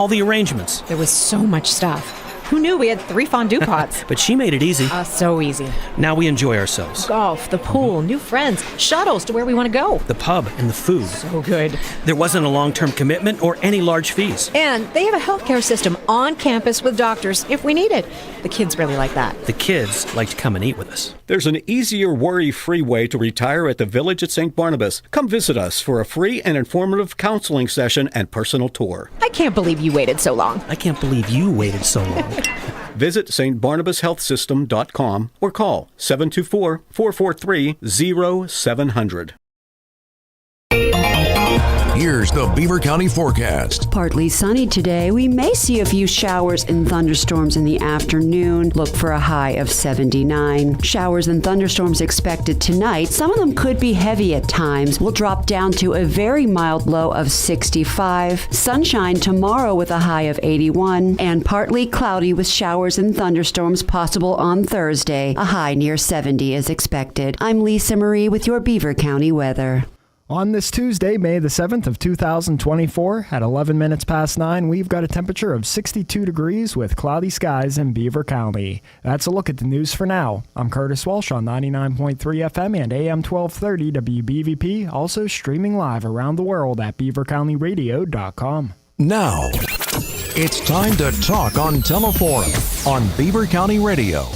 all the arrangements. There was so much stuff. Who knew we had 3 fondue pots? But she made it easy. So easy. Now we enjoy ourselves. Golf, the pool, new friends, shuttles to where we want to go. The pub and the food. So good. There wasn't a long-term commitment or any large fees. And they have a healthcare system on campus with doctors if we need it. The kids really like that. The kids like to come and eat with us. There's an easier, worry-free way to retire at the Village at St. Barnabas. Come visit us for a free and informative counseling session and personal tour. I can't believe you waited so long. I can't believe you waited so long. Visit stbarnabashealthsystem.com or call 724-443-0700. Here's the Beaver County forecast. Partly sunny today. We may see a few showers and thunderstorms in the afternoon. Look for a high of 79. Showers and thunderstorms expected tonight. Some of them could be heavy at times. We'll drop down to a very mild low of 65. Sunshine tomorrow with a high of 81. And partly cloudy with showers and thunderstorms possible on Thursday. A high near 70 is expected. I'm Lisa Marie with your Beaver County weather. On this Tuesday, May the 7th of 2024, at 11 minutes past 9, we've got a temperature of 62 degrees with cloudy skies in Beaver County. That's a look at the news for now. I'm Curtis Walsh on 99.3 FM and AM 1230 WBVP, also streaming live around the world at beavercountyradio.com. Now, it's time to talk on Teleforum on Beaver County Radio.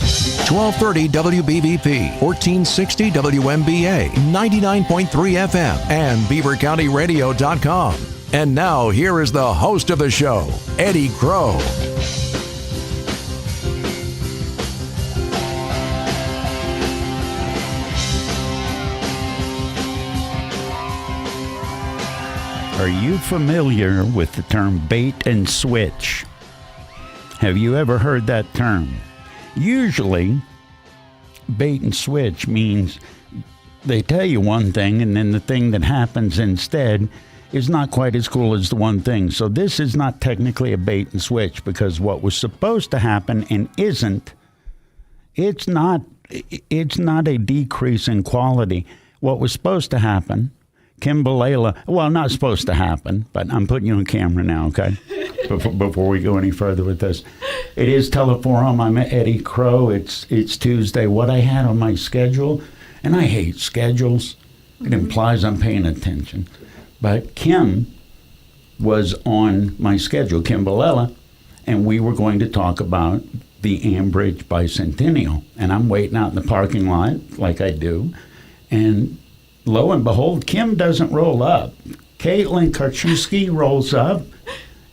1230 WBVP, 1460 WMBA, 99.3 FM, and beavercountyradio.com. And now, here is the host of the show, Eddie Crow. Are you familiar with the term bait and switch? Have you ever heard that term? Usually, bait and switch means they tell you one thing and then the thing that happens instead is not quite as cool as the one thing. So this is not technically a bait and switch because what was supposed to happen and isn't, it's not a decrease in quality. What was supposed to happen, well, not supposed to happen, but I'm putting you on camera now, okay? Before we go any further with this. It is Teleforum. I'm Eddie Crow. It's Tuesday. What I had on my schedule, and I hate schedules. It implies I'm paying attention. But Kim was on my schedule, Kim Bilella, and we were going to talk about the AMBRIDGE Bicentennial. And I'm waiting out in the parking lot like I do. And lo and behold, Kim doesn't roll up. Kaitlyn K rolls up.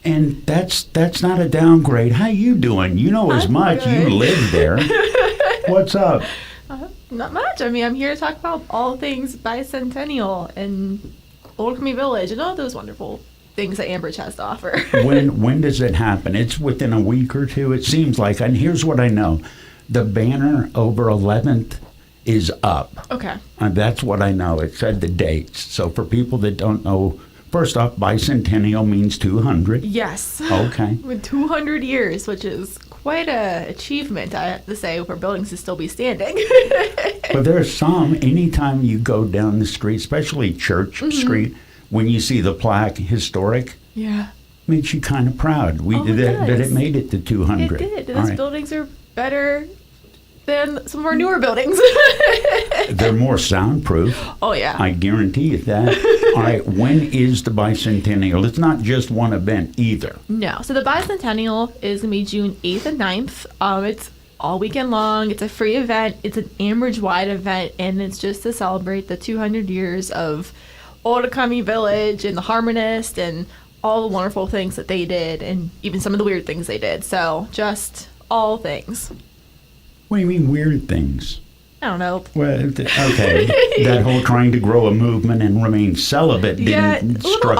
And that's not a downgrade. How you doing? You know as much. Good. You live there. What's up? Not much. I mean, I'm here to talk about all things Bicentennial and Old Community Village and all those wonderful things that AMBRIDGE has to offer. When does it happen? It's within a week or two, it seems like. And here's what I know. The banner over 11th is up. Okay. That's what I know. It said the dates. So for people that don't know, first off, bicentennial means 200. Yes. Okay. With 200 years, which is quite an achievement, I have to say, for buildings to still be standing. But there's some, anytime you go down the street, especially Church Street, when you see the plaque, historic, makes you kind of proud that it made it to 200. It did. Those buildings are better than some of our newer buildings. They're more soundproof. Oh, yeah. I guarantee you that. All right, when is the Bicentennial? It's not just one event either. No. So the Bicentennial is going to be June 8th and 9th. It's all weekend long. It's a free event. It's an AMBRIDGE-wide event, and it's just to celebrate the 200 years of Old Community Village and the Harmonist and all the wonderful things that they did and even some of the weird things they did. So just all things. What do you mean weird things? I don't know. Well, okay. That whole trying to grow a movement and remain celibate struck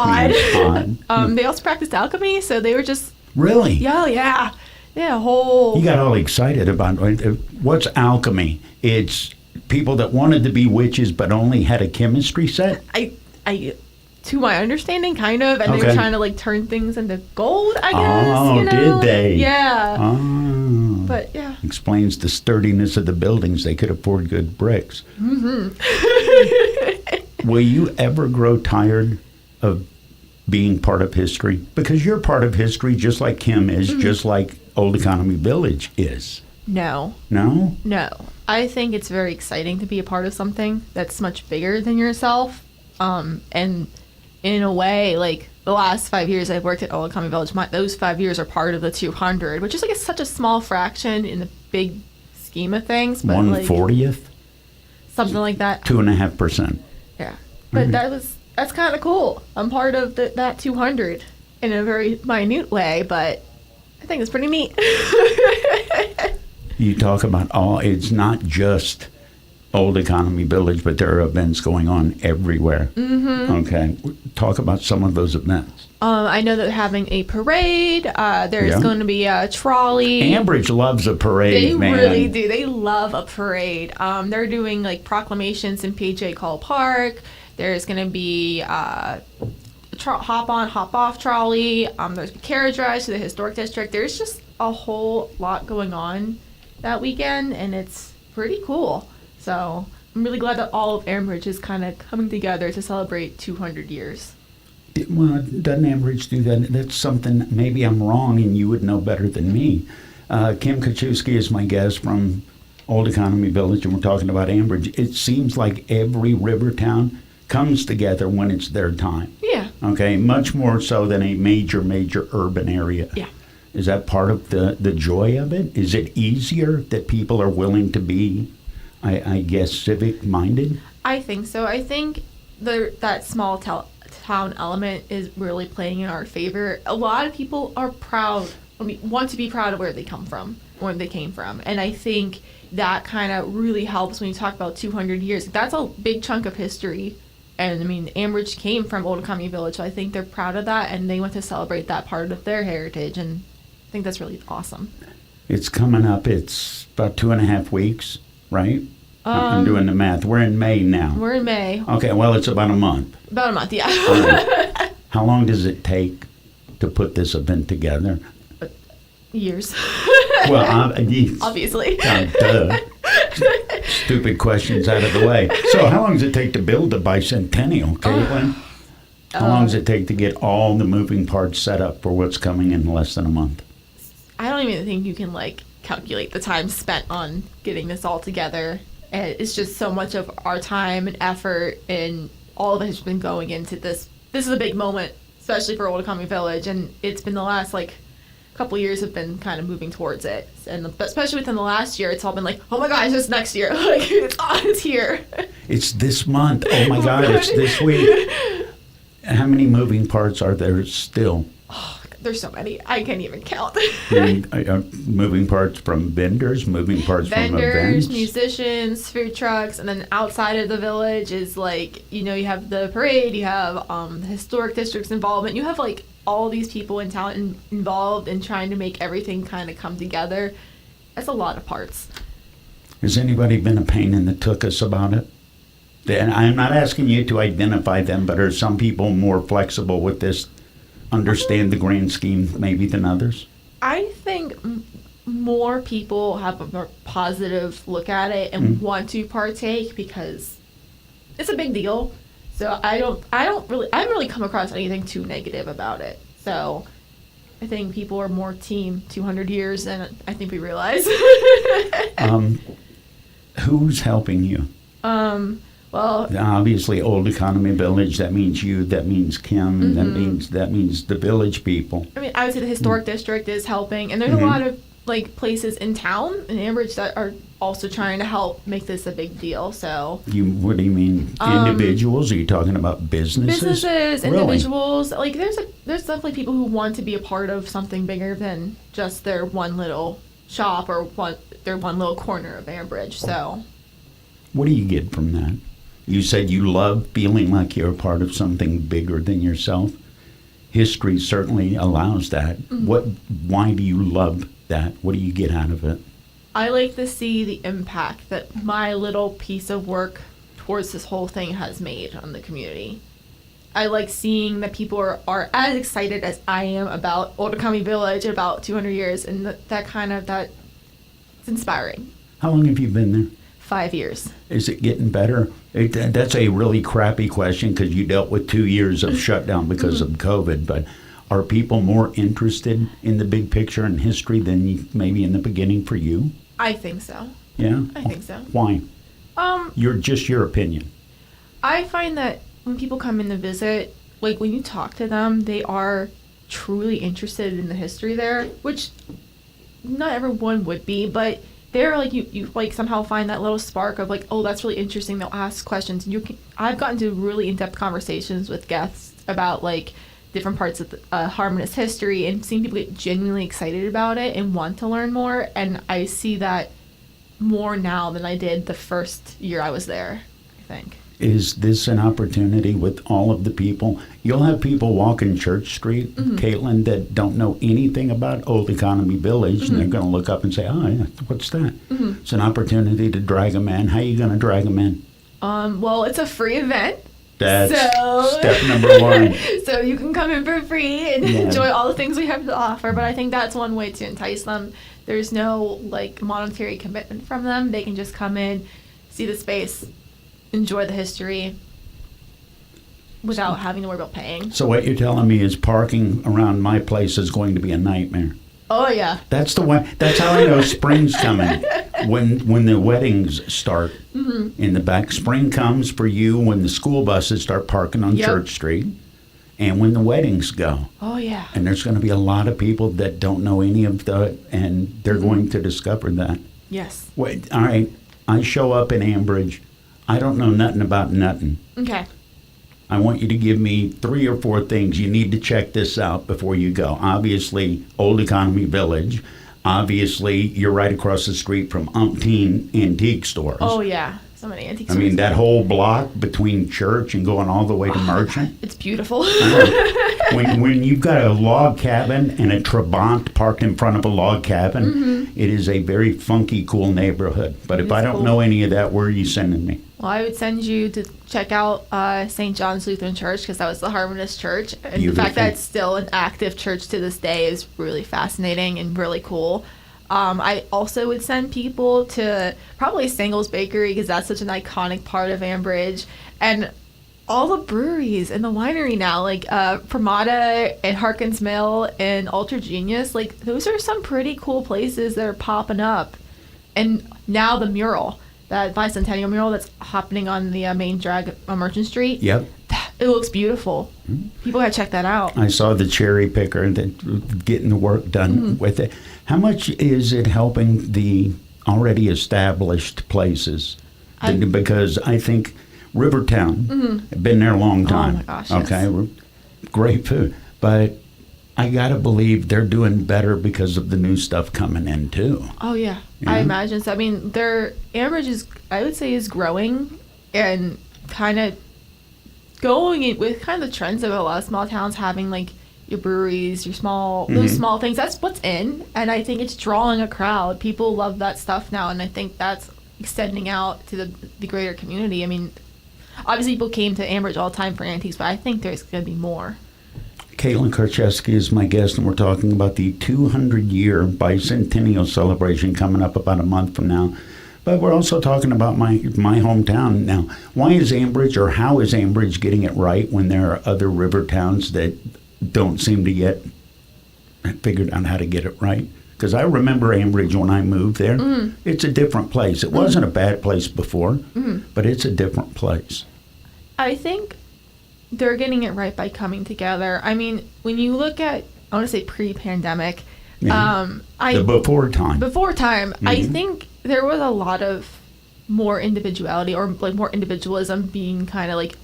me as odd. They also practiced alchemy, so they were just... Really? Yeah. Yeah, whole... You got all excited about what's alchemy? It's people that wanted to be witches but only had a chemistry set? I to my understanding, kind of, and they were trying to turn things into gold, I guess. Oh, did they? Yeah. Oh. But yeah. Explains the sturdiness of the buildings. They could afford good bricks. Mm-hmm. Will you ever grow tired of being part of history? Because you're part of history just like Kim is, just like Old Economy Village is. No. No? No. I think it's very exciting to be a part of something that's much bigger than yourself. And in a way, like the last 5 years I've worked at Old Economy Village, those 5 years are part of the 200, which is like such a small fraction in the big scheme of things. But 1/40th? Something like that. 2.5%. Yeah. But that's kind of cool. I'm part of that 200 in a very minute way, but I think it's pretty neat. You talk about it's not just Old Economy Village, but there are events going on everywhere. Mm-hmm. Okay. Talk about some of those events. I know they're having a parade. There's going to be a trolley. AMBRIDGE loves a parade, man. They really do. They love a parade. They're doing like proclamations in PJ Cole Park. There's going to be hop on, hop off trolley. There's carriage rides to the historic district. There's just a whole lot going on that weekend, and it's pretty cool. So I'm really glad that all of AMBRIDGE is kind of coming together to celebrate 200 years. Well, doesn't AMBRIDGE do that? That's something, maybe I'm wrong and you would know better than me. Kim Kachewski is my guest from Old Economy Village, and we're talking about AMBRIDGE. It seems like every river town comes together when it's their time. Yeah. Okay, much more so than a major urban area. Yeah. Is that part of the joy of it? Is it easier that people are willing to be, I guess, civic-minded? I think so. I think that small town element is really playing in our favor. A lot of people are proud, want to be proud of where they came from. And I think that kind of really helps when you talk about 200 years. That's a big chunk of history. And I mean, AMBRIDGE came from Old Economy Village, so I think they're proud of that, and they want to celebrate that part of their heritage, and I think that's really awesome. It's coming up. It's about 2.5 weeks, right? I'm doing the math. We're in May now. We're in May. Okay, well, it's about a month. About a month, yeah. All right. How long does it take to put this event together? Years. Well, obviously. Duh. Stupid questions out of the way. So how long does it take to build the Bicentennial, Kaitlyn? How long does it take to get all the moving parts set up for what's coming in less than a month? I don't even think you can calculate the time spent on getting this all together. And it's just so much of our time and effort, and all of it has been going into this. This is a big moment, especially for Old Economy Village, and it's been the last couple years have been kind of moving towards it, and especially within the last year, it's all been oh my gosh, it's next year, it's here. It's this month. Oh my God, it's this week. How many moving parts are there still? Oh, there's so many. I can't even count. Moving parts from vendors, moving parts from events? Musicians, food trucks, and then outside of the village is you have the parade, you have the historic district's involvement, you have all these people in town involved in trying to make everything kind of come together. That's a lot of parts. Has anybody been a pain in the tuchus about it? And I'm not asking you to identify them, but are some people more flexible with this, understand the grand scheme maybe than others? I think more people have a more positive look at it and want to partake because it's a big deal. So I haven't really come across anything too negative about it. So I think people are more team 200 years than I think we realize. Who's helping you? Well, obviously Old Economy Village, that means you, that means Kim, that means the village people. I mean, I would say the historic district is helping, and there's a lot of places in town in AMBRIDGE that are also trying to help make this a big deal. So what do you mean, individuals? Are you talking about businesses? Businesses, really? Individuals. There's definitely people who want to be a part of something bigger than just their one little shop or their one little corner of AMBRIDGE. So what do you get from that? You said you love feeling like you're a part of something bigger than yourself. History certainly allows that. Why do you love that? What do you get out of it? I like to see the impact that my little piece of work towards this whole thing has made on the community. I like seeing that people are as excited as I am about Old Economy Village, about 200 years, and it's inspiring. How long have you been there? 5 years. Is it getting better? That's a really crappy question because you dealt with 2 years of shutdown because of COVID. But are people more interested in the big picture and history than maybe in the beginning for you? I think so. Yeah? I think so. Why? Your opinion. I find that when people come in to visit, like when you talk to them, they are truly interested in the history there, which not everyone would be, but they're like you like somehow find that little spark of like, oh, that's really interesting. They'll ask questions. I've gotten to really in-depth conversations with guests about like different parts of the Harmonious history and seeing people get genuinely excited about it and want to learn more. And I see that more now than I did the first year I was there, I think. Is this an opportunity with all of the people? You'll have people walking Church Street, Kaitlyn, that don't know anything about Old Economy Village, and they're going to look up and say, oh, yeah, what's that? It's an opportunity to drag them in. How are you going to drag them in? Well, it's a free event. That's step number one. So you can come in for free and enjoy all the things we have to offer. But I think that's one way to entice them. There's no like monetary commitment from them. They can just come in, see the space, enjoy the history without having to worry about paying. So what you're telling me is parking around my place is going to be a nightmare. Oh yeah. That's the way. That's how I know spring's coming. When the weddings start in the back, spring comes for you when the school buses start parking on Church Street, and when the weddings go. Oh yeah. And there's going to be a lot of people that don't know any of that, and they're going to discover that. Yes. Wait. All right. I show up in AMBRIDGE. I don't know nothing about nothing. Okay. I want you to give me 3 or 4 things. You need to check this out before you go. Obviously, Old Economy Village. Obviously, you're right across the street from umpteen antique stores. Oh, yeah. So many antique I stores. mean, that whole block between Church and going all the way to Merchant. It's beautiful. When you've got a log cabin and a Trabant parked in front of a log cabin, it is a very funky, cool neighborhood. But if I don't know any of that, where are you sending me? Well, I would send you to check out St. John's Lutheran Church because that was the Harmonious Church. And Beautiful. the fact that it's still an active church to this day is really fascinating and really cool. I also would send people to probably Sangles Bakery because that's such an iconic part of AMBRIDGE. And all the breweries and the winery now, like Pramada and Harkins Mill and Ultra Genius, like those are some pretty cool places that are popping up. And now the mural. That bicentennial mural that's happening on the main drag on Merchant Street. Yep. It looks beautiful. People gotta check that out. I saw the cherry picker that getting the work done with it. How much is it helping the already established places? Because I think Rivertown, been there a long time. Oh my gosh, yes. Okay, great food. But I gotta believe they're doing better because of the new stuff coming in too. Oh yeah. I imagine so. I mean, their AMBRIDGE is, I would say, is growing and kind of going with kind of the trends of a lot of small towns having like your breweries, your small those small things. That's what's in, and I think it's drawing a crowd. People love that stuff now, and I think that's extending out to the greater community. I mean, obviously people came to AMBRIDGE all the time for antiques, but I think there's going to be more. Kaitlyn Karczewski is my guest, and we're talking about the 200-year bicentennial celebration coming up about a month from now. But we're also talking about my hometown now. Why is AMBRIDGE, or how is AMBRIDGE getting it right when there are other river towns that don't seem to get figured out how to get it right? Because I remember AMBRIDGE when I moved there. It's a different place. It wasn't a bad place before, but it's a different place. I think they're getting it right by coming together. I mean, when you look at, I want to say pre-pandemic, the before time. I think there was a lot of more individuality or like more individualism being kind of like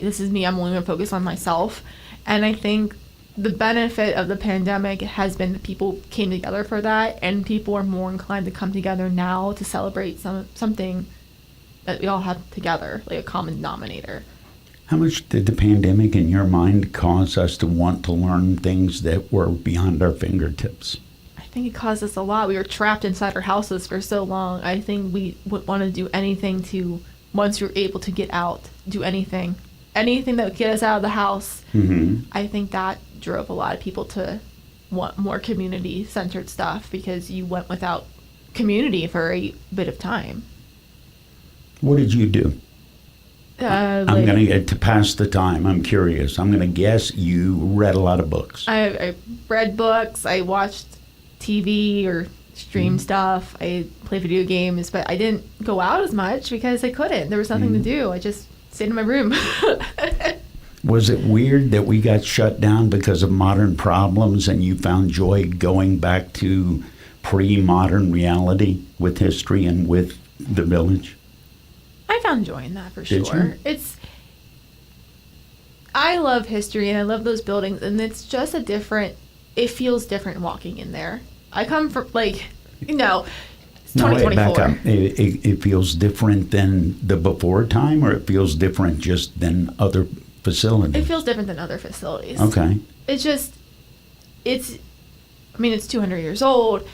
this is me, I'm only going to focus on myself. And I think the benefit of the pandemic has been that people came together for that, and people are more inclined to come together now to celebrate something that we all have together, like a common denominator. How much did the pandemic, in your mind, cause us to want to learn things that were beyond our fingertips? I think it caused us a lot. We were trapped inside our houses for so long. I think we would want to do anything to, once you're able to get out, do anything. Anything that would get us out of the house. I think that drove a lot of people to want more community-centered stuff because you went without community for a bit of time. What did you do? I'm going to pass the time. I'm curious. I'm going to guess you read a lot of books. I read books. I watched TV or streamed stuff. I played video games, but I didn't go out as much because I couldn't. There was nothing to do. I just stayed in my room. Was it weird that we got shut down because of modern problems and you found joy going back to pre-modern reality with history and with the village? I found joy in that for Did sure. you? I love history and I love those buildings, and it's just it feels different walking in there. I come from, it's 2024. Back up. It feels different than the before time, or it feels different just than other facilities? It feels different than other facilities. Okay. It's 200 years old,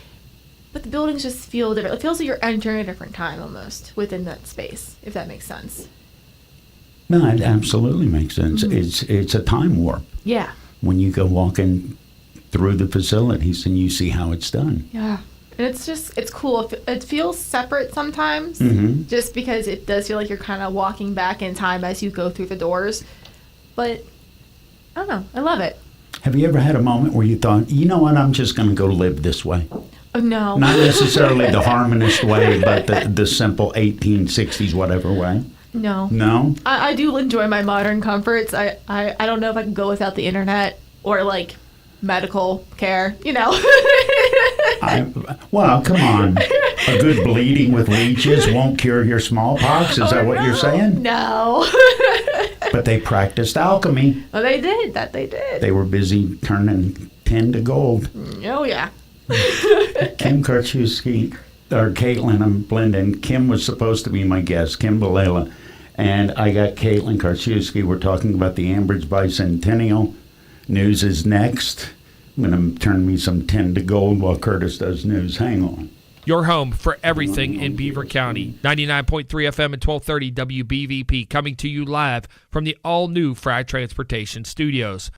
but the buildings just feel different. It feels like you're entering a different time almost within that space, if that makes sense. No, it absolutely makes sense. Mm-hmm. It's a time warp. Yeah. When you go walking through the facilities and you see how it's done. Yeah. And it's cool. It feels separate sometimes, just because it does feel like you're kind of walking back in time as you go through the doors. But I don't know. I love it. Have you ever had a moment where you thought, you know what, I'm just going to go live this way? Oh, no. Not necessarily the harmonist way, but the simple 1860s whatever way? No. No? I do enjoy my modern comforts. I don't know if I can go without the internet or, medical care, Well, come on. A good bleeding with leeches won't cure your smallpox? Is that what you're saying? No. But they practiced alchemy. Oh, they did. That they did. They were busy turning tin to gold. Oh, yeah. Kim Karczewski, or Kaitlyn, I'm blending. Kim was supposed to be my guest, Kim Balela. And I got Kaitlyn Karczewski. We're talking about the AMBRIDGE Bicentennial. News is next. I'm going to turn me some tin to gold while Curtis does news. Hang on. Your home for everything in Beaver County. 99.3 FM and 1230 WBVP, coming to you live from the all-new Fry Transportation Studios.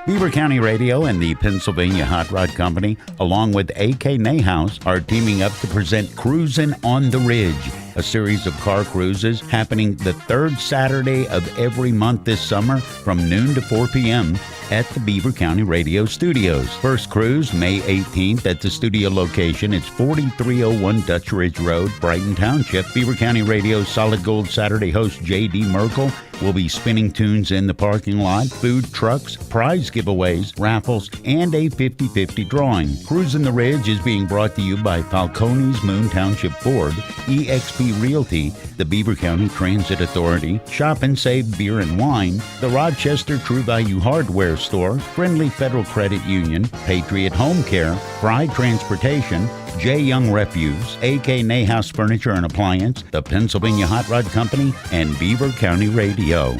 Beaver County Radio and the Pennsylvania Hot Rod Company, along with AK Nahhouse, are teaming up to present Cruisin' on the Ridge, a series of car cruises happening the third Saturday of every month this summer from noon to 4 p.m. at the Beaver County Radio Studios. First cruise, May 18th at the studio location. It's 4301 Dutch Ridge Road, Brighton Township. Beaver County Radio's Solid Gold Saturday host J.D. Merkel will be spinning tunes in the parking lot, food trucks, prize giveaways, raffles, and a 50-50 drawing. Cruisin' the Ridge is being brought to you by Falcone's Moon Township Ford, eXp Realty, the Beaver County Transit Authority, Shop and Save Beer and Wine, the Rochester True Value Hardware Store, Friendly Federal Credit Union, Patriot Home Care, Fry Transportation, J. Young Refuse, AK Nahhouse Furniture and Appliance, the Pennsylvania Hot Rod Company, and Beaver County Radio.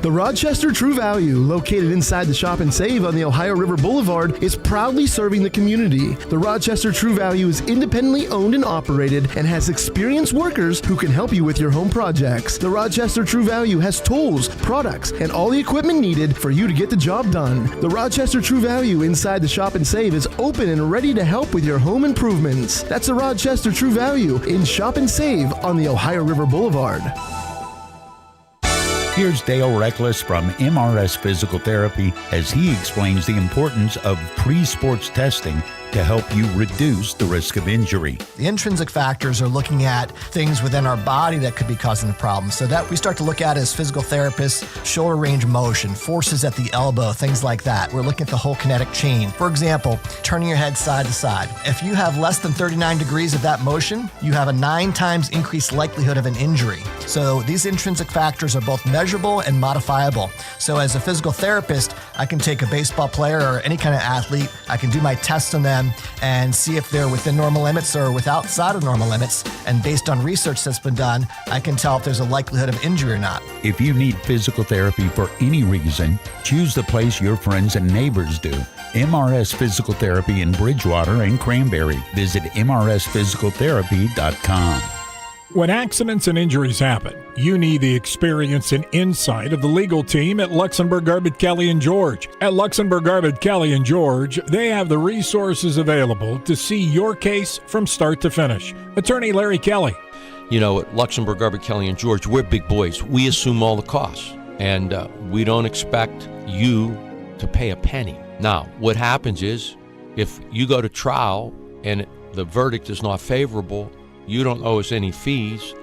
The Rochester True Value, located inside the Shop and Save on the Ohio River Boulevard, is proudly serving the community. The Rochester True Value is independently owned and operated and has experienced workers who can help you with your home projects. The Rochester True Value has tools, products, and all the equipment needed for you to get the job done. The Rochester True Value inside the Shop and Save is open and ready to help with your home improvements. That's the Rochester True Value in Shop and Save on the Ohio River Boulevard. Here's Dale Reckless from MRS Physical Therapy as he explains the importance of pre-sports testing to help you reduce the risk of injury. The intrinsic factors are looking at things within our body that could be causing the problem. So that we start to look at as physical therapists, shoulder range of motion, forces at the elbow, things like that. We're looking at the whole kinetic chain. For example, turning your head side to side. If you have less than 39 degrees of that motion, you have a 9 times increased likelihood of an injury. So these intrinsic factors are both measurable and modifiable. So as a physical therapist, I can take a baseball player or any kind of athlete, I can do my tests on them and see if they're within normal limits or outside of normal limits. And based on research that's been done, I can tell if there's a likelihood of injury or not. If you need physical therapy for any reason, choose the place your friends and neighbors do. MRS Physical Therapy in Bridgewater and Cranberry. Visit mrsphysicaltherapy.com. When accidents and injuries happen, you need the experience and insight of the legal team at Luxenberg, Garbett, Kelly & George. At Luxenberg, Garbett, Kelly & George, they have the resources available to see your case from start to finish. Attorney Larry Kelly. You know, at Luxembourg, Garbett, Kelly & George, we're big boys. We assume all the costs, and we don't expect you to pay a penny. Now, what happens is, if you go to trial and the verdict is not favorable, you don't owe us any fees,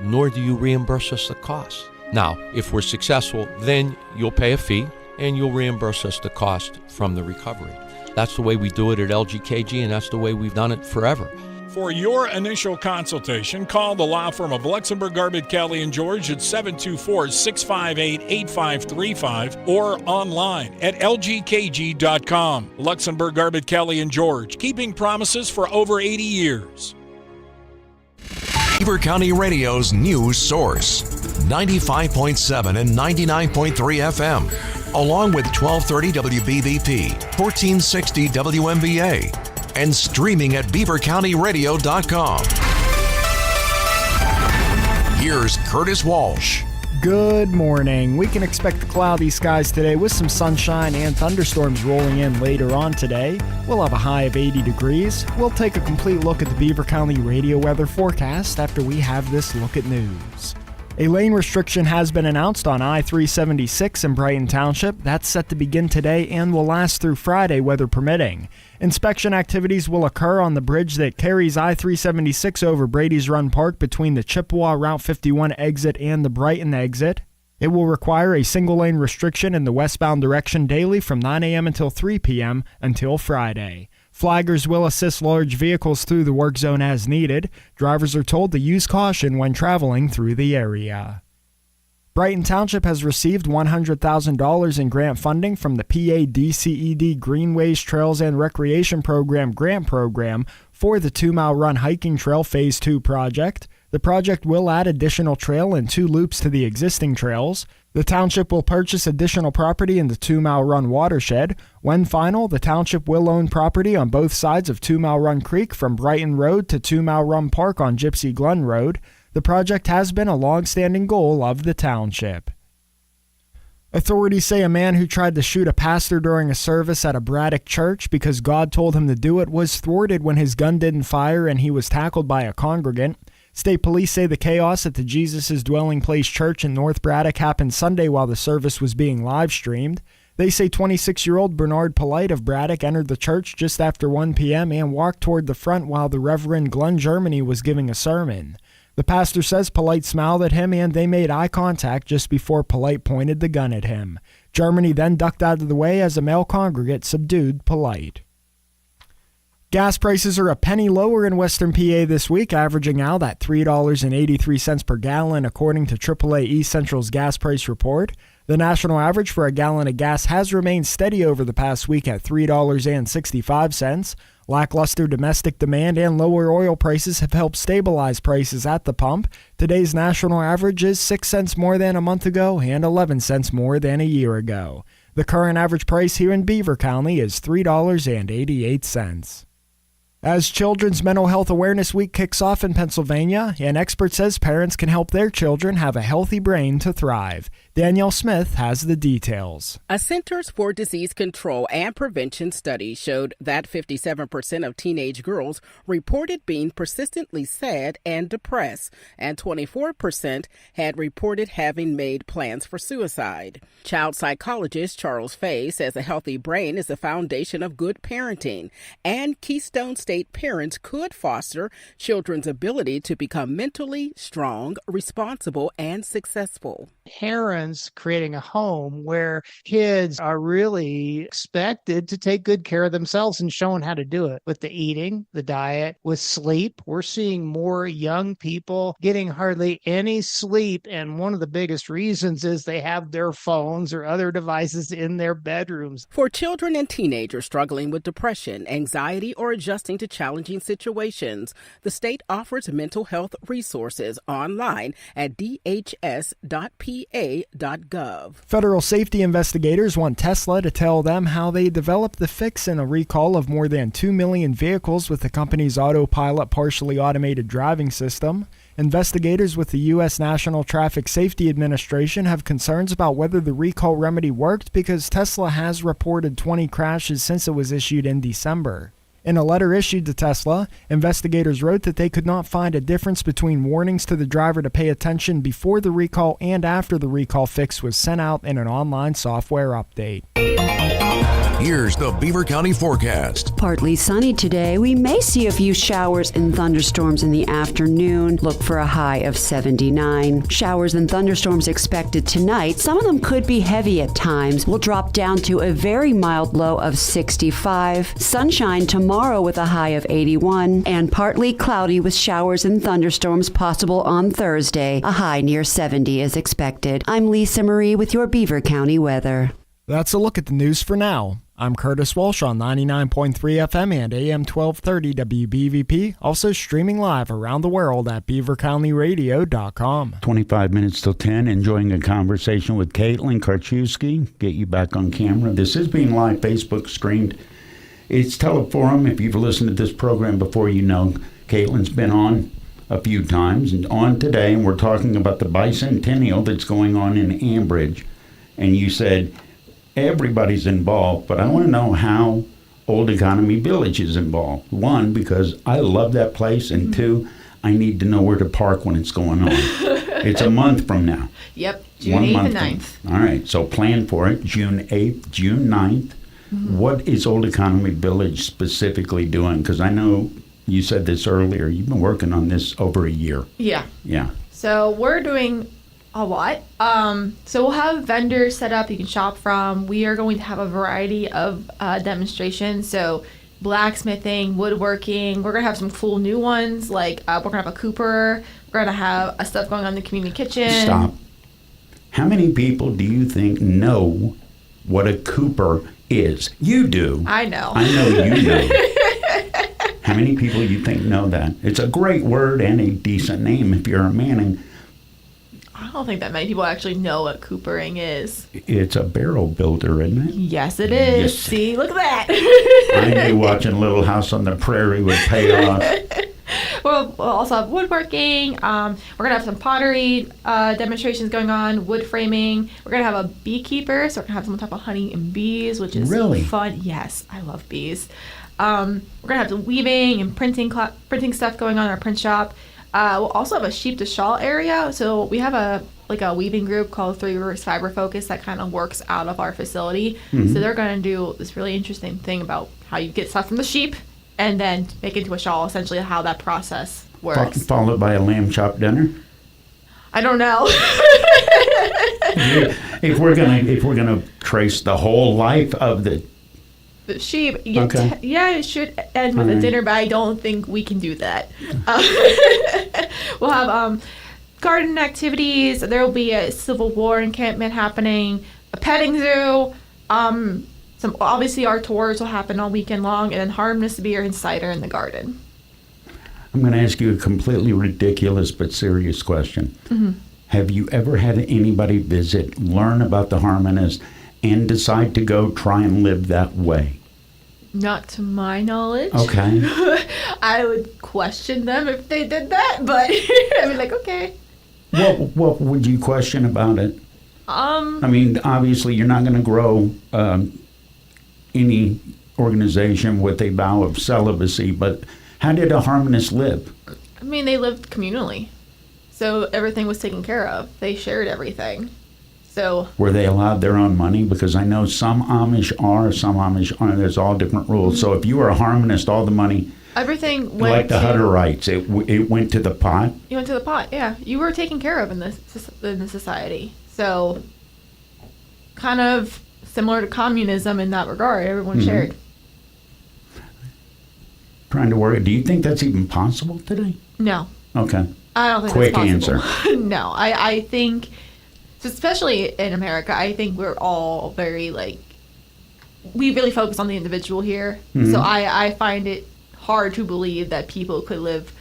nor do you reimburse us the cost. Now, if we're successful, then you'll pay a fee and you'll reimburse us the cost from the recovery. That's the way we do it at LGKG, and that's the way we've done it forever. For your initial consultation, call the law firm of Luxembourg, Garbett, Kelly & George at 724-658-8535 or online at lgkg.com. Luxembourg, Garbett, Kelly & George, keeping promises for over 80 years. Beaver County Radio's news source, 95.7 and 99.3 FM, along with 1230 WBVP, 1460 WMBA, and streaming at beavercountyradio.com. Here's Curtis Walsh. Good morning. We can expect cloudy skies today with some sunshine and thunderstorms rolling in later on today. We'll have a high of 80 degrees. We'll take a complete look at the Beaver County radio weather forecast after we have this look at news. A lane restriction has been announced on I-376 in Brighton Township. That's set to begin today and will last through Friday, weather permitting. Inspection activities will occur on the bridge that carries I-376 over Brady's Run Park between the Chippewa Route 51 exit and the Brighton exit. It will require a single-lane restriction in the westbound direction daily from 9 a.m. until 3 p.m. until Friday. Flaggers will assist large vehicles through the work zone as needed. Drivers are told to use caution when traveling through the area. Brighton Township has received $100,000 in grant funding from the PA-DCED Greenways, Trails, and Recreation Program grant program for the 2-mile run hiking trail Phase 2 project. The project will add additional trail and 2 loops to the existing trails. The township will purchase additional property in the 2-mile run watershed. When final, the township will own property on both sides of 2-mile run creek from Brighton Road to 2-mile run park on Gypsy Glen Road. The project has been a long-standing goal of the township. Authorities say a man who tried to shoot a pastor during a service at a Braddock church because God told him to do it was thwarted when his gun didn't fire and he was tackled by a congregant. State police say the chaos at the Jesus' Dwelling Place Church in North Braddock happened Sunday while the service was being live-streamed. They say 26-year-old Bernard Polite of Braddock entered the church just after 1 p.m. and walked toward the front while the Reverend Glenn Germany was giving a sermon. The pastor says Polite smiled at him and they made eye contact just before Polite pointed the gun at him. Germany then ducked out of the way as a male congregant subdued Polite. Gas prices are a penny lower in Western PA this week, averaging out at $3.83 per gallon, according to AAA East Central's gas price report. The national average for a gallon of gas has remained steady over the past week at $3.65. Lackluster domestic demand and lower oil prices have helped stabilize prices at the pump. Today's national average is 6 cents more than a month ago and 11 cents more than a year ago. The current average price here in Beaver County is $3.88. As Children's Mental Health Awareness Week kicks off in Pennsylvania, an expert says parents can help their children have a healthy brain to thrive. Danielle Smith has the details. A Centers for Disease Control and Prevention study showed that 57% of teenage girls reported being persistently sad and depressed, and 24% had reported having made plans for suicide. Child psychologist Charles Fay says a healthy brain is the foundation of good parenting, and Keystone State parents could foster children's ability to become mentally strong, responsible, and successful. Parents creating a home where kids are really expected to take good care of themselves and shown how to do it with the eating, the diet, with sleep. We're seeing more young people getting hardly any sleep, and one of the biggest reasons is they have their phones or other devices in their bedrooms. For children and teenagers struggling with depression, anxiety, or adjusting to challenging situations, the state offers mental health resources online at dhs.pa.gov. Federal safety investigators want Tesla to tell them how they developed the fix in a recall of more than 2 million vehicles with the company's autopilot partially automated driving system. Investigators with the U.S. National Traffic Safety Administration have concerns about whether the recall remedy worked because Tesla has reported 20 crashes since it was issued in December. In a letter issued to Tesla, investigators wrote that they could not find a difference between warnings to the driver to pay attention before the recall and after the recall fix was sent out in an online software update. Here's the Beaver County forecast. Partly sunny today. We may see a few showers and thunderstorms in the afternoon. Look for a high of 79. Showers and thunderstorms expected tonight. Some of them could be heavy at times. We'll drop down to a very mild low of 65. Sunshine tomorrow with a high of 81. And partly cloudy with showers and thunderstorms possible on Thursday. A high near 70 is expected. I'm Lisa Marie with your Beaver County weather. That's a look at the news for now. I'm Curtis Walsh on 99.3 FM and AM 1230 WBVP, also streaming live around the world at beavercountyradio.com. 25 minutes till 10, enjoying a conversation with Kaitlyn K. Get you back on camera. This is being live Facebook streamed. It's Teleforum. If you've listened to this program before, you know Kaitlyn's been on a few times and on today, and we're talking about the bicentennial that's going on in AMBRIDGE. And you said everybody's involved, but I want to know how Old Economy Village is involved. One, because I love that place, and two, I need to know where to park when it's going on. It's a month from now. Yep, June 8th and 9th. All right, so plan for it, June 8th, June 9th. Mm-hmm. What is Old Economy Village specifically doing? Because I know you said this earlier, you've been working on this over a year. Yeah. Yeah. So we're doing a lot. So we'll have vendors set up you can shop from. We are going to have a variety of demonstrations. So blacksmithing, woodworking. We're going to have some cool new ones. Like we're going to have a Cooper. We're going to have stuff going on in the community kitchen. Stop. How many people do you think know what a Cooper is? You do. I know. I know you know. How many people you think know that? It's a great word and a decent name if you're a Manning. I don't think that many people actually know what coopering is. It's a barrel builder, isn't it? Yes, it is. Yes. See, look at that. I knew watching Little House on the Prairie would pay off. We'll also have woodworking. We're going to have some pottery demonstrations going on, wood framing. We're going to have a beekeeper, so we're going to have someone talk about honey and bees, which is really fun. Yes, I love bees. We're going to have some weaving and printing stuff going on in our print shop. We'll also have a sheep to shawl area. So we have a weaving group called Three Rivers Fiber Focus that kind of works out of our facility. Mm-hmm. So they're going to do this really interesting thing about how you get stuff from the sheep and then make it into a shawl, essentially how that process works. Followed by a lamb chop dinner? I don't know. If we're gonna trace the whole life of the sheep, okay. It should end with a dinner, but I don't think we can do that. We'll have garden activities. There will be a Civil War encampment happening, a petting zoo. Some obviously our tours will happen all weekend long, and then harmless beer and cider in the garden. I'm going to ask you a completely ridiculous but serious question. Mm-hmm. Have you ever had anybody visit, learn about the Harmonist, and decide to go try and live that way? Not to my knowledge. Okay. I would question them if they did that, but I'd be like, okay. What would you question about it? I mean, obviously, you're not going to grow any organization with a vow of celibacy, but how did a Harmonist live? I mean, they lived communally, so everything was taken care of. They shared everything. So were they allowed their own money? Because I know some Amish are, some Amish aren't. There's all different rules. Mm-hmm. So if you were a Harmonist, all the money, everything went like the Hutterites, it went to the pot. You went to the pot, yeah. You were taken care of in the society. So kind of similar to communism in that regard. Everyone mm-hmm. shared. Trying to work. Do you think that's even possible today? No. Okay. I don't think Quick that's possible. Answer. No, I think, especially in America, I think we're all very we really focus on the individual here. Mm-hmm. So I find it hard to believe that people could live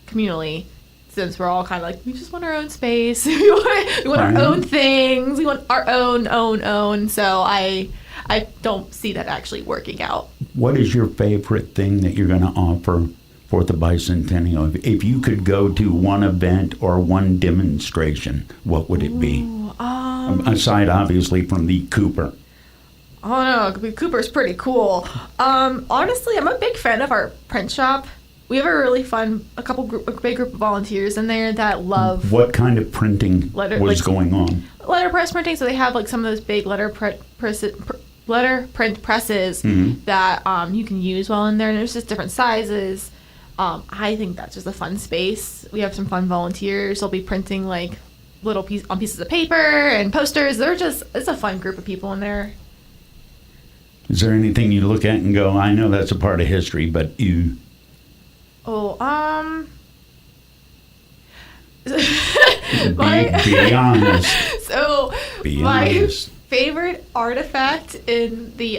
communally, since we're all kind of we just want our own space. we want our own things. We want our own. So I don't see that actually working out. What is your favorite thing that you're going to offer for the bicentennial? If you could go to one event or one demonstration, what would it be? Aside, obviously, from the Cooper. Oh no, Cooper's pretty cool. Honestly, I'm a big fan of our print shop. We have a really fun, a big group of volunteers in there that love. What kind of printing was going on? Letterpress printing. So they have like some of those big letterpress presses that you can use while in there. And there's just different sizes. I think that's just a fun space. We have some fun volunteers. They'll be printing like little pieces of paper and posters. It's a fun group of people in there. Is there anything you look at and go, I know that's a part of history, but you... Oh, be honest. So, be my honest. favorite artifact in the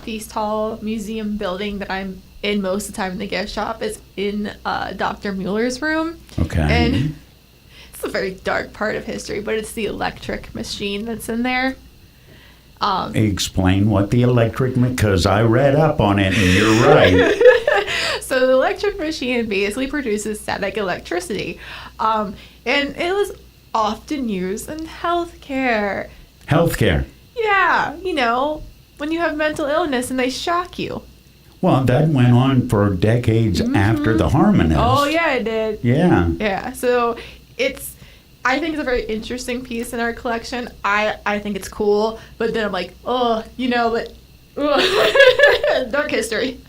Feast Hall Museum building that I'm in most of the time in the gift shop is in Dr. Mueller's room. Okay. And it's a very dark part of history, but it's the electric machine that's in there. Explain what the electric, because I read up on it and you're right. So the electric machine basically produces static electricity, and it was often used in healthcare. Healthcare. Yeah, when you have mental illness and they shock you. Well, that went on for decades after the Harmonists. Oh yeah, it did. Yeah. Yeah. So I think it's a very interesting piece in our collection. I think it's cool, but then I'm like, dark history.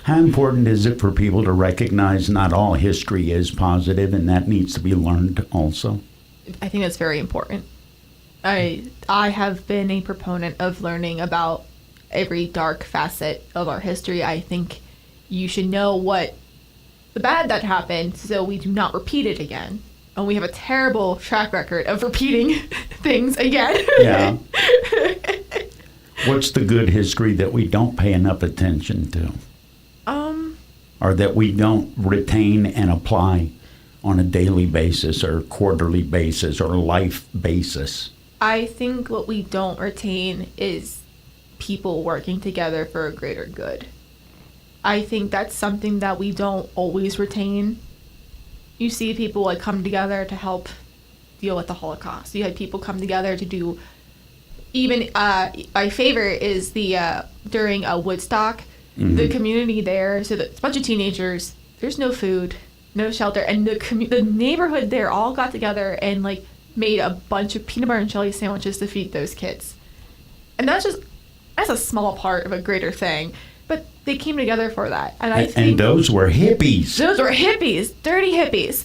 How important is it for people to recognize not all history is positive and that needs to be learned also? I think that's very important. I have been a proponent of learning about every dark facet of our history. I think you should know what the bad that happened so we do not repeat it again. And we have a terrible track record of repeating things again. Yeah. What's the good history that we don't pay enough attention to? Or that we don't retain and apply on a daily basis or quarterly basis or life basis? I think what we don't retain is people working together for a greater good. I think that's something that we don't always retain. You see people like come together to help deal with the Holocaust. You had people come together to do, even my favorite is the during Woodstock, the community there. So it's a bunch of teenagers. There's no food, no shelter, and the neighborhood there all got together and like made a bunch of peanut butter and jelly sandwiches to feed those kids. And that's a small part of a greater thing. But they came together for that. And I think... And those were hippies. Those were hippies. Dirty hippies.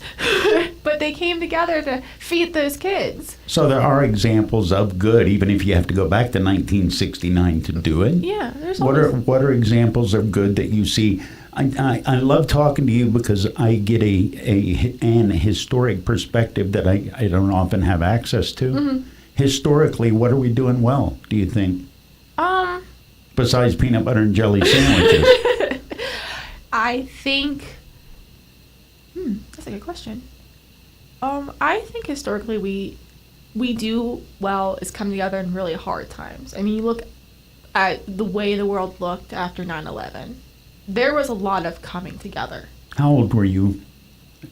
But they came together to feed those kids. So there are examples of good, even if you have to go back to 1969 to do it. Yeah. There's what are examples of good that you see? I love talking to you because I get an historic perspective that I don't often have access to. Mm-hmm. Historically, what are we doing well, do you think? Besides peanut butter and jelly sandwiches? I think... that's a good question. I think historically we do well is come together in really hard times. I mean, you look at the way the world looked after 9/11. There was a lot of coming together. How old were you?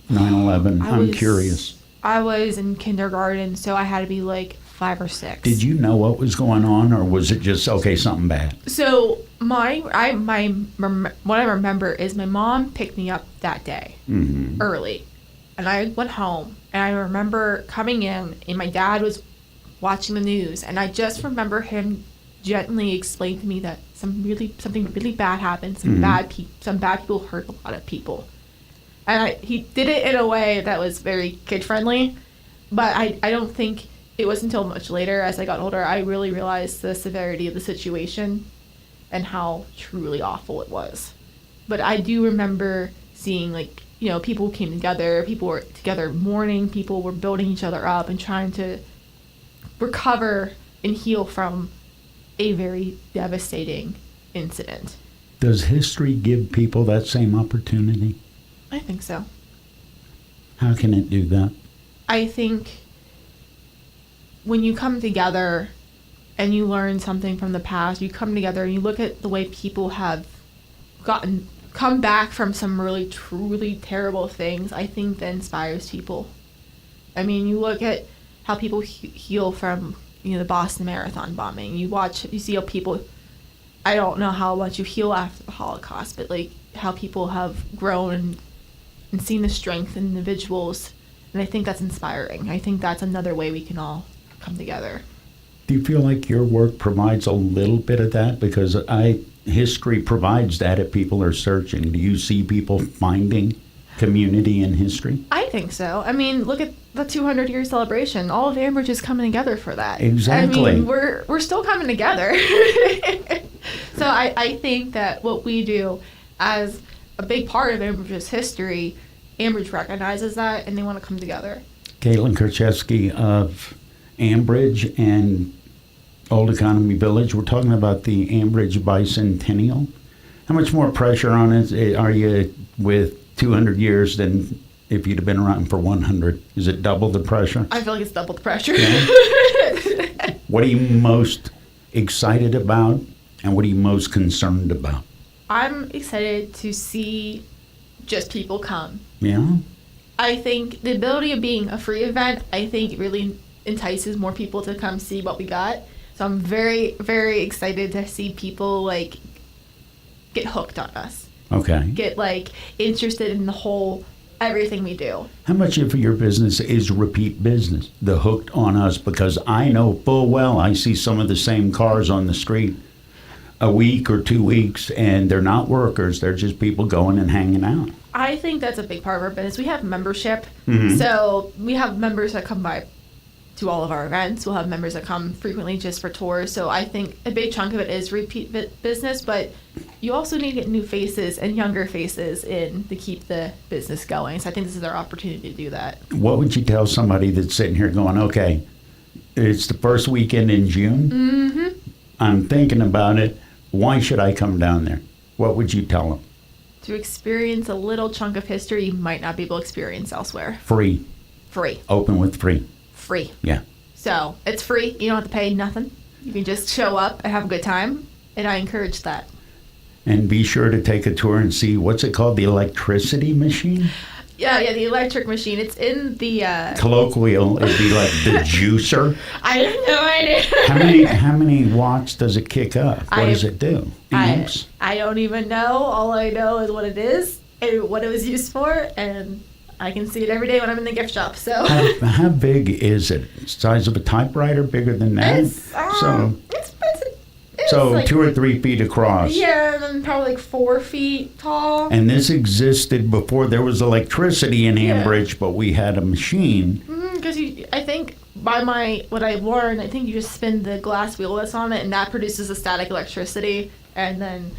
9/11. I'm curious. I was in kindergarten, so I had to be like 5 or 6. Did you know what was going on, or was it just something bad? So what I remember is my mom picked me up that day early, and I went home, and I remember coming in, and my dad was watching the news, and I just remember him gently explained to me that something really bad happened. Some bad people hurt a lot of people, and he did it in a way that was very kid friendly, but I don't think it was until much later, as I got older, I really realized the severity of the situation and how truly awful it was. But I do remember seeing, people came together, people were together mourning, people were building each other up and trying to recover and heal from a very devastating incident. Does history give people that same opportunity? I think so. How can it do that? I think when you come together and you learn something from the past, you come together and you look at the way people have come come back from some really, truly terrible things, I think that inspires people. I mean, you look at how people heal from, the Boston Marathon bombing. You see how people, I don't know how much you heal after the Holocaust, but like how people have grown and seen the strength in individuals. And I think that's inspiring. I think that's another way we can all come together. Do you feel like your work provides a little bit of that? Because history provides that if people are searching. Do you see people finding community in history? I think so. I mean, look at the 200-year celebration. All of Ambridge is coming together for that. Exactly. I mean, we're still coming together. So I think that what we do as a big part of Ambridge's history, Ambridge recognizes that, and they want to come together. Kaitlyn K of AMBRIDGE and Old Economy Village. We're talking about the AMBRIDGE Bicentennial. How much more pressure on it are you with 200 years than if you'd have been around for 100? Is it double the pressure? I feel like it's double the pressure. Yeah. What are you most excited about, and what are you most concerned about? I'm excited to see just people come. Yeah? I think the ability of being a free event, I think really entices more people to come see what we got. So I'm very, very excited to see people like get hooked on us. Okay. Get like interested in the whole everything we do. How much of your business is repeat business? The hooked on us, because I know full well I see some of the same cars on the street a week or 2 weeks, and they're not workers, they're just people going and hanging out. I think that's a big part of our business. We have membership. Mm-hmm. So we have members that come by to all of our events. We'll have members that come frequently just for tours. So I think a big chunk of it is repeat business, but you also need to get new faces and younger faces in to keep the business going. So I think this is our opportunity to do that. What would you tell somebody that's sitting here going, okay, it's the first weekend in June. Mm-hmm. I'm thinking about it. Why should I come down there? What would you tell them? To experience a little chunk of history you might not be able to experience elsewhere. Free. Free. Open with free. Free. Yeah. So it's free. You don't have to pay nothing. You can just show up and have a good time. And I encourage that. And be sure to take a tour and see, what's it called, the electricity machine? Yeah, the electric machine. It's in the... Colloquial, it'd be like the juicer. I have no idea. How many watts does it kick up? What does it do? Amps? I don't even know. All I know is what it is and what it was used for, and I can see it every day when I'm in the gift shop. So how big is it? Size of a typewriter? Bigger than that? It's like 2 or 3 feet across. Yeah, and then probably like 4 feet tall. And this existed before there was electricity in AMBRIDGE, but we had a machine. Because I think by what I've learned, I think you just spin the glass wheel that's on it, and that produces a static electricity, and then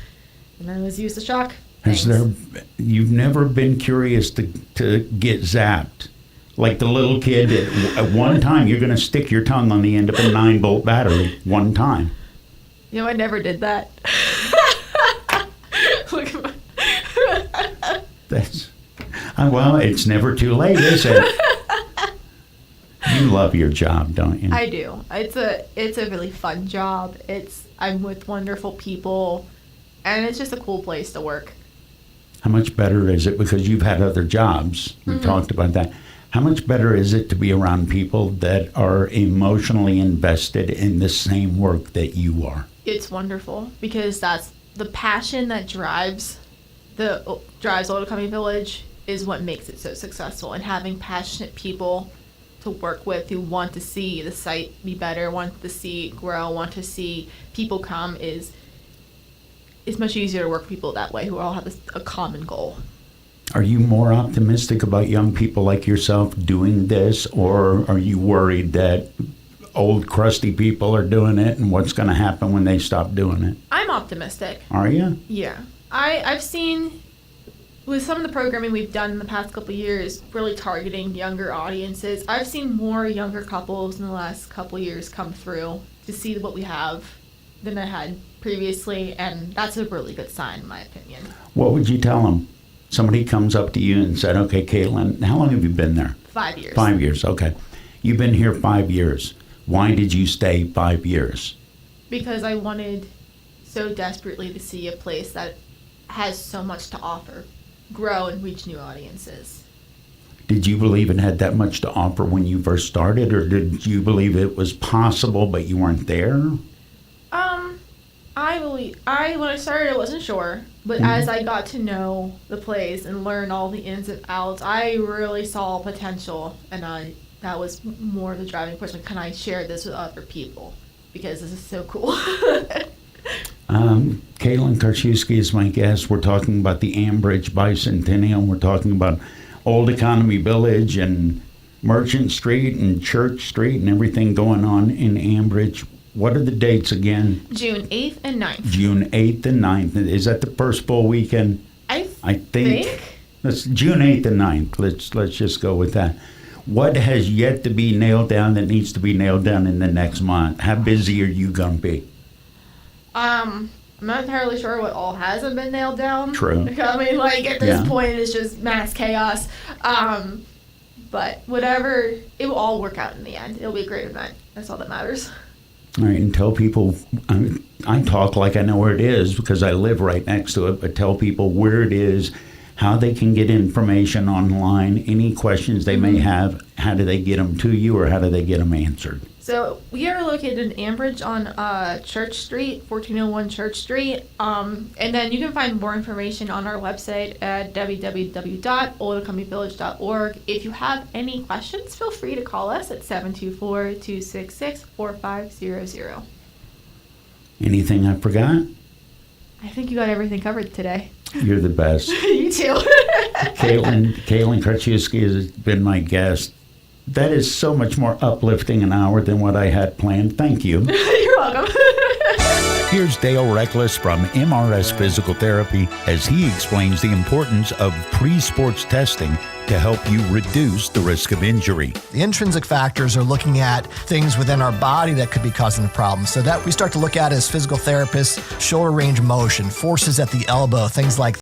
it was used to shock. You've never been curious to get zapped? Like the little kid, at one time, you're going to stick your tongue on the end of a 9-volt battery, one time. I never did that. Look at my... Well, it's never too late, is it? You love your job, don't you? I do. It's a really fun job. I'm with wonderful people, and it's just a cool place to work. How much better is it, because you've had other jobs, we talked about that, how much better is it to be around people that are emotionally invested in the same work that you are? It's wonderful, because that's the passion that drives Old Economy Village is what makes it so successful. And having passionate people to work with who want to see the site be better, want to see it grow, want to see people come it's much easier to work with people that way who all have a common goal. Are you more optimistic about young people like yourself doing this, or are you worried that old crusty people are doing it and what's going to happen when they stop doing it? I'm optimistic. Are you? Yeah. I've seen with some of the programming we've done in the past couple of years, really targeting younger audiences, I've seen more younger couples in the last couple of years come through to see what we have than I had previously, and that's a really good sign, in my opinion. What would you tell them? Somebody comes up to you and said, okay, Kaitlyn, how long have you been there? 5 years. 5 years, okay. You've been here 5 years. Why did you stay 5 years? Because I wanted so desperately to see a place that has so much to offer, grow and reach new audiences. Did you believe it had that much to offer when you first started, or did you believe it was possible but you weren't there? When I started, I wasn't sure, but as I got to know the place and learn all the ins and outs, I really saw potential, and that was more the driving force. Like, can I share this with other people? Because this is so cool. Kaitlyn Karczewski is my guest. We're talking about the AMBRIDGE Bicentennial. We're talking about Old Economy Village and Merchant Street and Church Street and everything going on in AMBRIDGE. What are the dates again? June 8th and 9th. June 8th and 9th. Is that the first full weekend? I think. That's June 8th and 9th. Let's just go with that. What has yet to be nailed down that needs to be nailed down in the next month? How busy are you going to be? I'm not entirely sure what all hasn't been nailed down. True. I mean, like, at this point, it's just mass chaos. But whatever, it will all work out in the end. It'll be a great event. That's all that matters. All right, and tell people, I talk like I know where it is because I live right next to it, but tell people where it is, how they can get information online, any questions they may have, how do they get them to you, or how do they get them answered? So we are located in Ambridge on Church Street, 1401 Church Street. And then you can find more information on our website at www.oldeconomyvillage.org. If you have any questions, feel free to call us at 724-266-4500. Anything I forgot? I think you got everything covered today. You're the best. You too. Kaitlyn Karczewski has been my guest. That is so much more uplifting an hour than what I had planned. Thank you. You're welcome. Here's Dale Reckless from MRS Physical Therapy as he explains the importance of pre-sports testing to help you reduce the risk of injury. The intrinsic factors are looking at things within our body that could be causing the problem. So that we start to look at as physical therapists, shoulder range of motion, forces at the elbow, things like